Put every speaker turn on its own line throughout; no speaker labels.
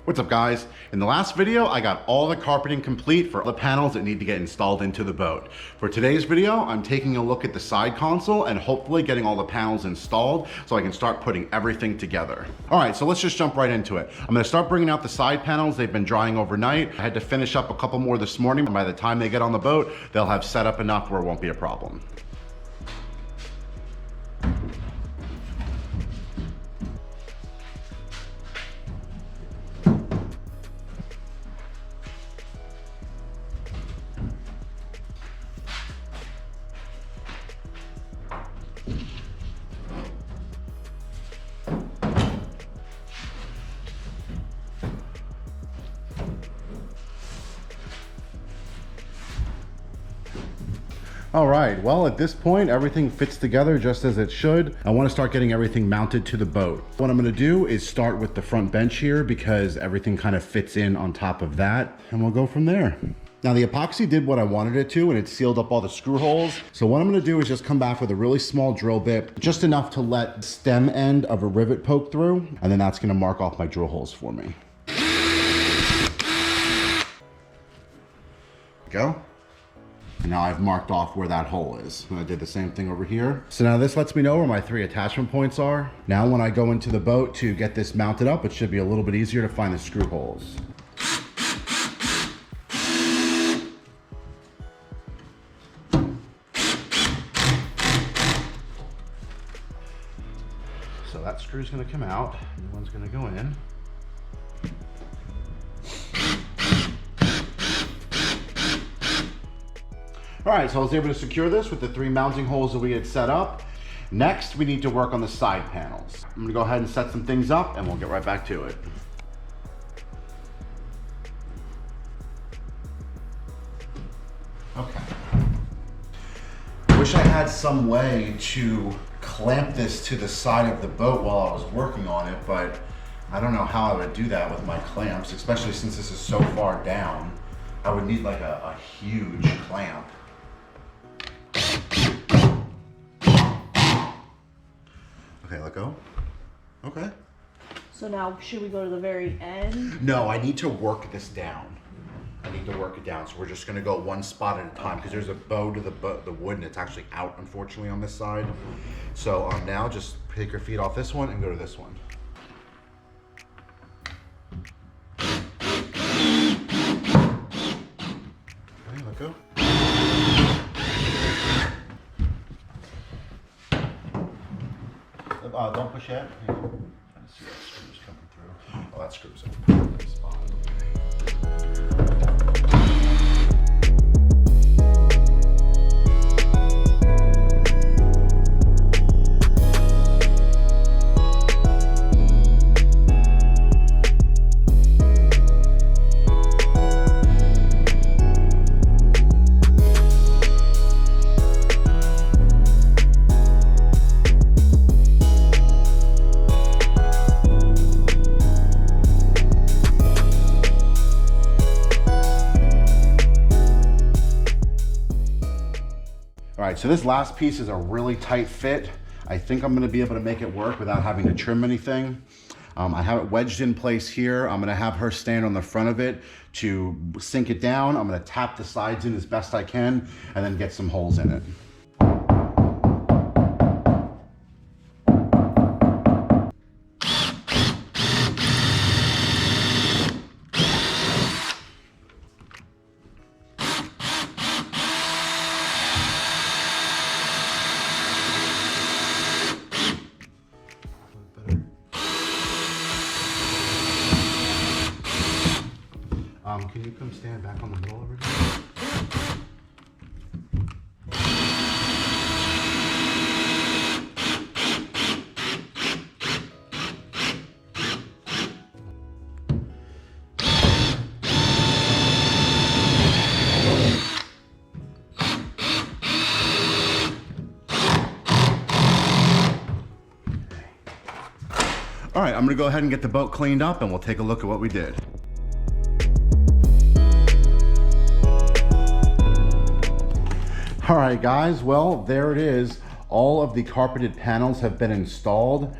What's up guys? In the last video, I got all the carpeting complete for the panels that need to get installed into the boat. For today's video, I'm taking a look at the side console and hopefully getting all the panels installed so I can start putting everything together. All right, so let's just jump right into it. I'm gonna start bringing out the side panels. They've been drying overnight. I had to finish up a couple more this morning, and by the time they get on the boat, they'll have set up enough where it won't be a problem. All right, well, at this point, everything fits together just as it should. I want to start getting everything mounted to the boat. What I'm going to do is start with the front bench here because everything kind of fits in on top of that, and we'll go from there. Now the epoxy did what I wanted it to, and it sealed up all the screw holes. So what I'm going to do is just come back with a really small drill bit, just enough to let the stem end of a rivet poke through, and then that's going to mark off my drill holes for me. Go. And now I've marked off where that hole is. And I did the same thing over here. So now this lets me know where my 3 attachment points are. Now when I go into the boat to get this mounted up, it should be a little bit easier to find the screw holes. So that screw's gonna come out, new one's gonna go in. All right, so I was able to secure this with the 3 mounting holes that we had set up. Next, we need to work on the side panels. I'm gonna go ahead and set some things up and we'll get right back to it. Okay. Wish I had some way to clamp this to the side of the boat while I was working on it, but I don't know how I would do that with my clamps, especially since this is so far down. I would need like a huge clamp. Okay, let go. Okay.
So now, should we go to the very end?
No, I need to work this down. I need to work it down. So we're just gonna go one spot at a time because there's a bow to the wood and it's actually out, unfortunately, on this side. So now just take your feet off this one and go to this one. Okay, let go. Don't push yet. Trying to see that screw's coming through. Oh, that screw's in the perfect spot. All right, so this last piece is a really tight fit. I think I'm gonna be able to make it work without having to trim anything. I have it wedged in place here. I'm gonna have her stand on the front of it to sink it down. I'm gonna tap the sides in as best I can and then get some holes in it. Can you come stand back on the middle over here? All right, I'm gonna go ahead and get the boat cleaned up and we'll take a look at what we did. All right guys, well there it is. All of the carpeted panels have been installed.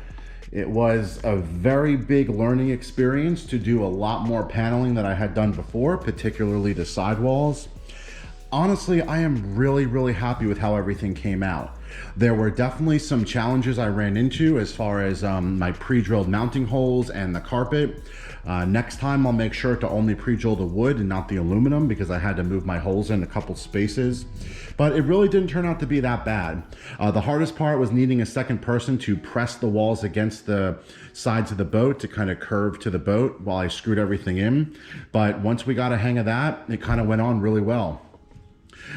It was a very big learning experience to do a lot more paneling than I had done before, particularly the sidewalls. Honestly, I am really happy with how everything came out. There were definitely some challenges I ran into as far as my pre-drilled mounting holes and the carpet. Next time I'll make sure to only pre-drill the wood and not the aluminum, because I had to move my holes in a couple spaces. But it really didn't turn out to be that bad. The hardest part was needing a second person to press the walls against the sides of the boat to kind of curve to the boat while I screwed everything in. But once we got a hang of that, it kind of went on really well.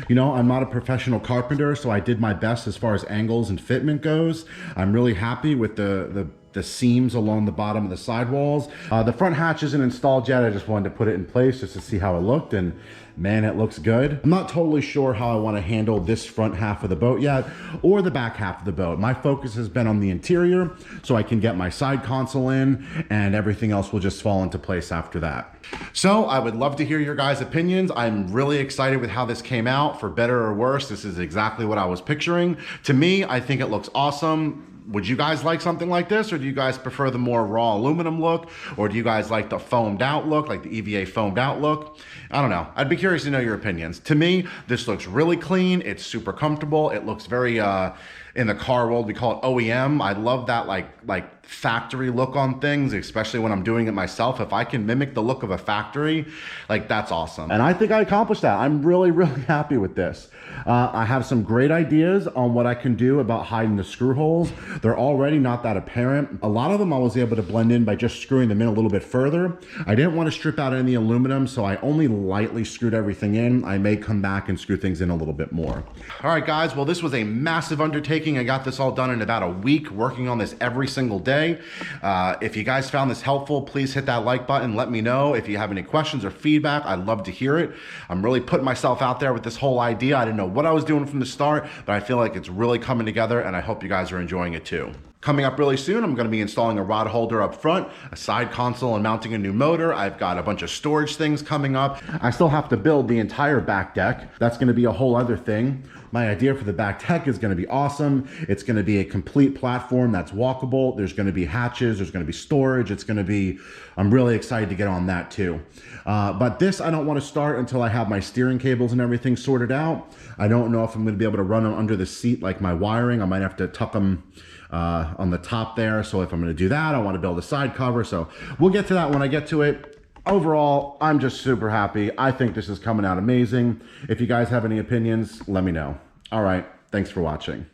You know, I'm not a professional carpenter, so I did my best as far as angles and fitment goes. I'm really happy with the seams along the bottom of the sidewalls. The front hatch isn't installed yet. I just wanted to put it in place just to see how it looked, and man, it looks good. I'm not totally sure how I want to handle this front half of the boat yet, or the back half of the boat. My focus has been on the interior, so I can get my side console in, and everything else will just fall into place after that. So I would love to hear your guys' opinions. I'm really excited with how this came out. For better or worse, this is exactly what I was picturing. To me, I think it looks awesome. Would you guys like something like this, or do you guys prefer the more raw aluminum look, or do you guys like the foamed out look, like the EVA foamed out look? I don't know. I'd be curious to know your opinions. To me, this looks really clean. It's super comfortable. It looks very, in the car world, we call it OEM. I love that like factory look on things, especially when I'm doing it myself. If I can mimic the look of a factory, like, that's awesome. And I think I accomplished that. I'm really happy with this. I have some great ideas on what I can do about hiding the screw holes. They're already not that apparent. A lot of them I was able to blend in by just screwing them in a little bit further. I didn't want to strip out any aluminum, so I only lightly screwed everything in. I may come back and screw things in a little bit more. All right, guys, well, this was a massive undertaking. I got this all done in about a week, working on this every single day. If you guys found this helpful, please hit that like button. Let me know if you have any questions or feedback. I'd love to hear it. I'm really putting myself out there with this whole idea. I didn't know what I was doing from the start, but I feel like it's really coming together, and I hope you guys are enjoying it too. Coming up really soon, I'm going to be installing a rod holder up front, a side console, and mounting a new motor. I've got a bunch of storage things coming up. I still have to build the entire back deck. That's going to be a whole other thing. My idea for the back deck is going to be awesome. It's going to be a complete platform that's walkable. There's going to be hatches. There's going to be storage. It's going to be, I'm really excited to get on that too. But this, I don't want to start until I have my steering cables and everything sorted out. I don't know if I'm going to be able to run them under the seat like my wiring. I might have to tuck them on the top there. So if I'm going to do that, I want to build a side cover. So we'll get to that when I get to it. Overall, I'm just super happy. I think this is coming out amazing. If you guys have any opinions, let me know. All right, thanks for watching.